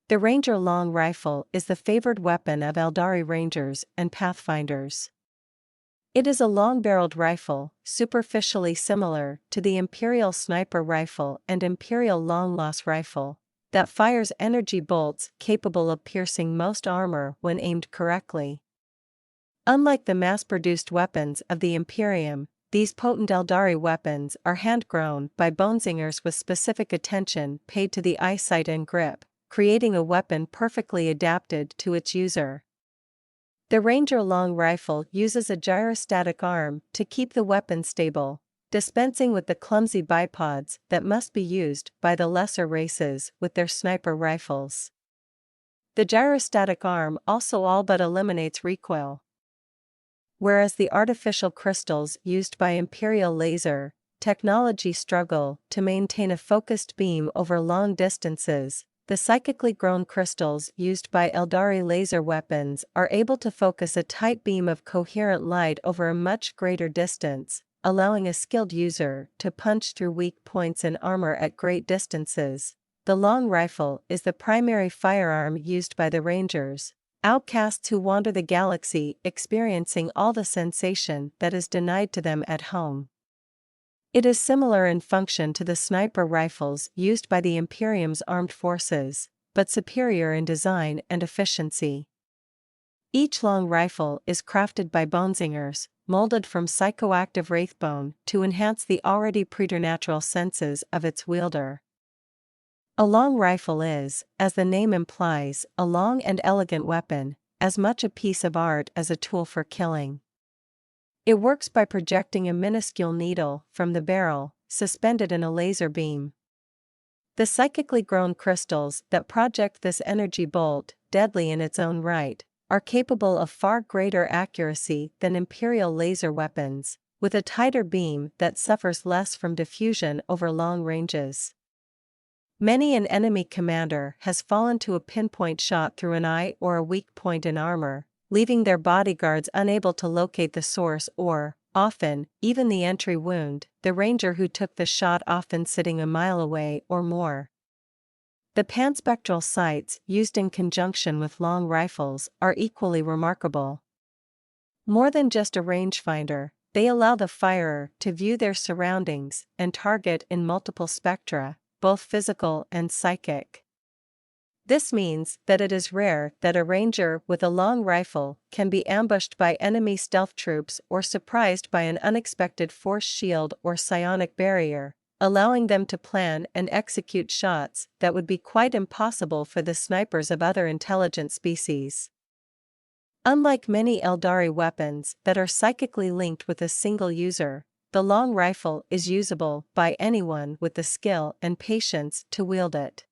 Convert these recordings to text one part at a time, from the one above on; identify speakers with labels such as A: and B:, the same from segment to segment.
A: The Ranger long rifle is the favored weapon of Aeldari rangers and pathfinders. It is a long-barreled rifle, superficially similar to the Imperial sniper rifle and Imperial long-loss rifle, that fires energy bolts capable of piercing most armor when aimed correctly. Unlike the mass-produced weapons of the Imperium, these potent Aeldari weapons are hand-grown by bonesingers with specific attention paid to the eyesight and grip, creating a weapon perfectly adapted to its user. The Ranger long rifle uses a gyrostatic arm to keep the weapon stable, dispensing with the clumsy bipods that must be used by the lesser races with their sniper rifles. The gyrostatic arm also all but eliminates recoil. Whereas the artificial crystals used by Imperial laser technology struggle to maintain a focused beam over long distances, the psychically grown crystals used by Aeldari laser weapons are able to focus a tight beam of coherent light over a much greater distance, allowing a skilled user to punch through weak points in armor at great distances. The long rifle is the primary firearm used by the Rangers, outcasts who wander the galaxy experiencing all the sensation that is denied to them at home. It is similar in function to the sniper rifles used by the Imperium's armed forces, but superior in design and efficiency. Each long rifle is crafted by bonesingers, molded from psychoactive wraithbone to enhance the already preternatural senses of its wielder. A long rifle is, as the name implies, a long and elegant weapon, as much a piece of art as a tool for killing. It works by projecting a minuscule needle from the barrel, suspended in a laser beam. The psychically grown crystals that project this energy bolt, deadly in its own right, are capable of far greater accuracy than Imperial laser weapons, with a tighter beam that suffers less from diffusion over long ranges. Many an enemy commander has fallen to a pinpoint shot through an eye or a weak point in armor, leaving their bodyguards unable to locate the source or, often, even the entry wound, the Ranger who took the shot often sitting a mile away or more. The panspectral sights used in conjunction with long rifles are equally remarkable. More than just a rangefinder, they allow the firer to view their surroundings and target in multiple spectra, both physical and psychic. This means that it is rare that a Ranger with a long rifle can be ambushed by enemy stealth troops or surprised by an unexpected force shield or psionic barrier, allowing them to plan and execute shots that would be quite impossible for the snipers of other intelligent species. Unlike many Aeldari weapons that are psychically linked with a single user, the long rifle is usable by anyone with the skill and patience to wield it.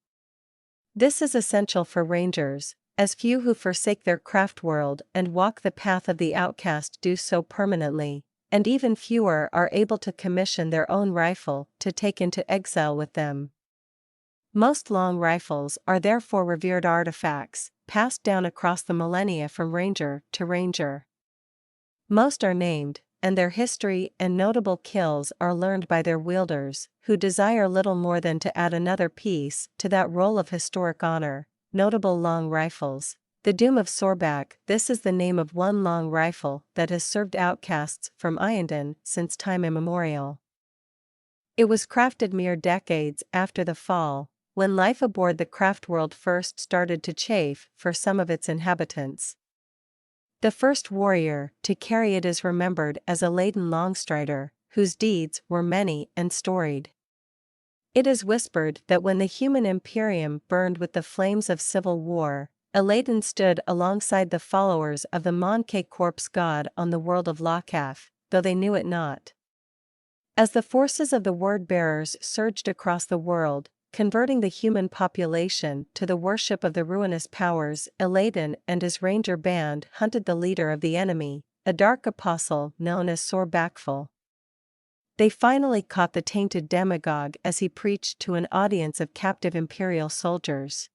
A: This is essential for Rangers, as few who forsake their craft world and walk the path of the outcast do so permanently, and even fewer are able to commission their own rifle to take into exile with them. Most long rifles are therefore revered artifacts, passed down across the millennia from Ranger to Ranger. Most are named, and their history and notable kills are learned by their wielders, who desire little more than to add another piece to that roll of historic honor. Notable long rifles. The Doom of Sorbak. This is the name of one long rifle that has served outcasts from Iyanden since time immemorial. It was crafted mere decades after the fall, when life aboard the craft world first started to chafe for some of its inhabitants. The first warrior to carry it is remembered as a laden longstrider, whose deeds were many and storied. It is whispered that when the human Imperium burned with the flames of civil war, Aeldari stood alongside the followers of the Monkey corpse god on the world of Lochaf, though they knew it not. As the forces of the word-bearers surged across the world, converting the human population to the worship of the ruinous powers, Aeldari and his ranger band hunted the leader of the enemy, a dark apostle known as Sorbakful. They finally caught the tainted demagogue as he preached to an audience of captive imperial soldiers.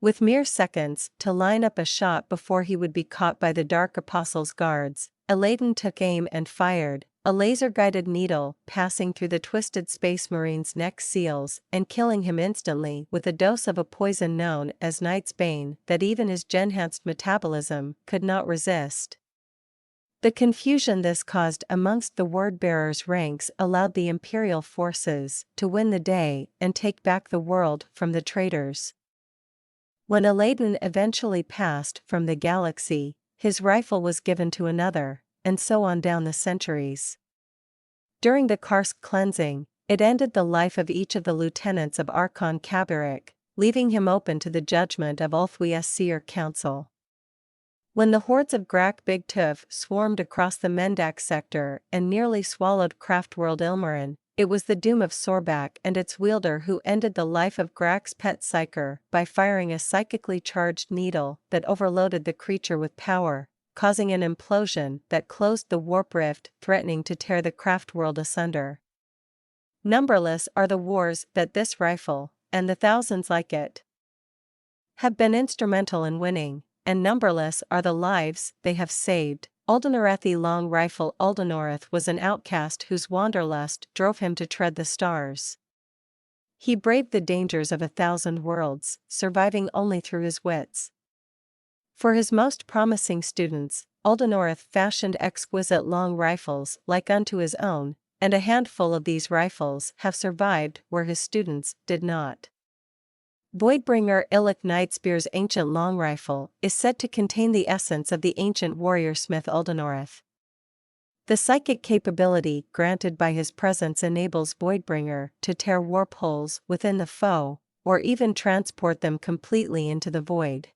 A: With mere seconds to line up a shot before he would be caught by the dark apostle's guards, Aeldari took aim and fired, a laser-guided needle passing through the twisted Space Marine's neck seals and killing him instantly with a dose of a poison known as Night's Bane that even his enhanced metabolism could not resist. The confusion this caused amongst the word-bearers' ranks allowed the Imperial forces to win the day and take back the world from the traitors. When Aeldari eventually passed from the galaxy, his rifle was given to another, and so on down the centuries. During the Karsk cleansing, it ended the life of each of the lieutenants of Archon Kabarik, leaving him open to the judgment of Ulthwi's Seer Council. When the hordes of Grak Big Tuf swarmed across the Mendak sector and nearly swallowed Craftworld Ilmarin, it was the doom of Sorbak and its wielder who ended the life of Grak's pet psyker by firing a psychically charged needle that overloaded the creature with power, causing an implosion that closed the warp rift, threatening to tear the craft world asunder. Numberless are the wars that this rifle, and the thousands like it, have been instrumental in winning, and numberless are the lives they have saved. Uldanoreth Long Rifle. Uldanoreth was an outcast whose wanderlust drove him to tread the stars. He braved the dangers of 1,000 worlds, surviving only through his wits. For his most promising students, Uldanoreth fashioned exquisite long rifles like unto his own, and a handful of these rifles have survived where his students did not. Voidbringer Illic Nightspear's ancient long rifle is said to contain the essence of the ancient warrior smith Uldanoreth. The psychic capability granted by his presence enables Voidbringer to tear warp holes within the foe, or even transport them completely into the void.